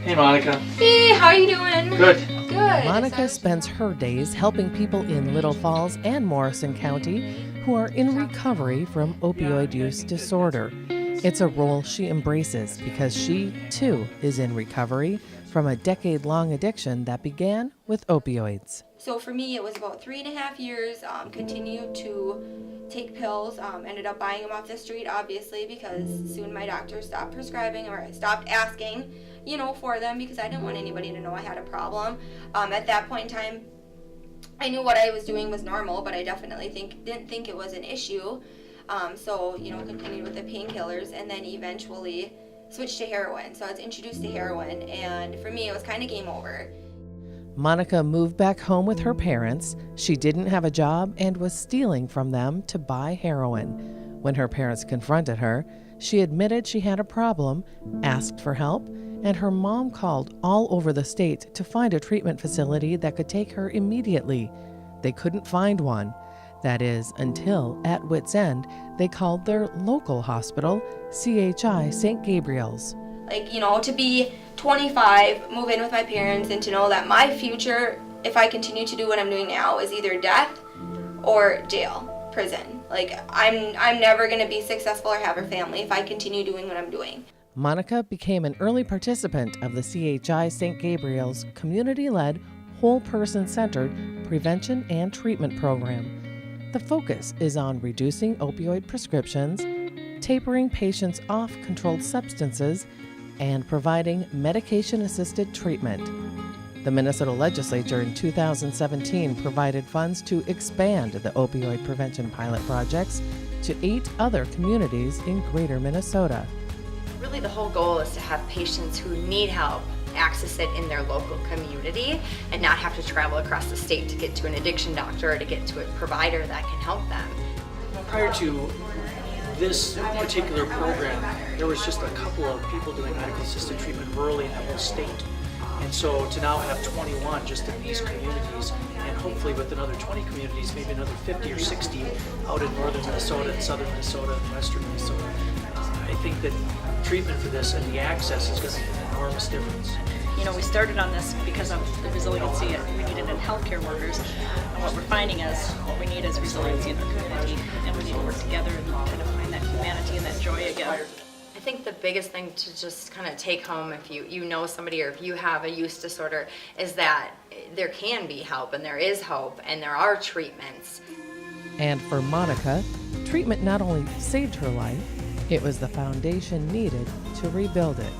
Hey, Monica. Hey, how are you doing? Good. Good. Monica spends her days helping people in Little Falls and Morrison County who are in recovery from opioid use disorder. It's a role she embraces because she, too, is in recovery from a decade-long addiction that began with opioids. So for me, it was about 3.5 years. Continued to take pills. Ended up buying them off the street, obviously, because soon my doctor stopped prescribing or stopped asking, for them because I didn't want anybody to know I had a problem. At that point in time, I knew what I was doing was normal, but I definitely didn't think it was an issue. So continued with the painkillers and then eventually switched to heroin. So I was introduced to heroin, and for me, it was kind of game over. Monica moved back home with her parents. She didn't have a job and was stealing from them to buy heroin. When her parents confronted her, she admitted she had a problem, asked for help, and her mom called all over the state to find a treatment facility that could take her immediately. They couldn't find one. That is, until, at wit's end, they called their local hospital, CHI St. Gabriel's. To be 25, move in with my parents, and to know that my future, if I continue to do what I'm doing now, is either death or jail, prison. I'm never going to be successful or have a family if I continue doing what I'm doing. Monica became an early participant of the CHI St. Gabriel's community-led, whole-person-centered prevention and treatment program. The focus is on reducing opioid prescriptions, tapering patients off controlled substances, and providing medication-assisted treatment. The Minnesota legislature in 2017 provided funds to expand the opioid prevention pilot projects to 8 other communities in greater Minnesota. Really, the whole goal is to have patients who need help access it in their local community and not have to travel across the state to get to an addiction doctor or to get to a provider that can help them. Prior to this particular program, there was just a couple of people doing medical assisted treatment rurally in the whole state. And so to now have 21 just in these communities, and hopefully with another 20 communities, maybe another 50 or 60 out in northern Minnesota and southern Minnesota and western Minnesota, I think that treatment for this and the access is going to make an enormous difference. We started on this because of the resiliency we needed in healthcare workers, and what we're finding is what we need is resiliency in our community, and we need to work together and kind of find that humanity and that joy again. I think the biggest thing to just kind of take home if you know somebody or if you have a use disorder is that there can be help and there is hope and there are treatments. And for Monica, treatment not only saved her life, it was the foundation needed to rebuild it.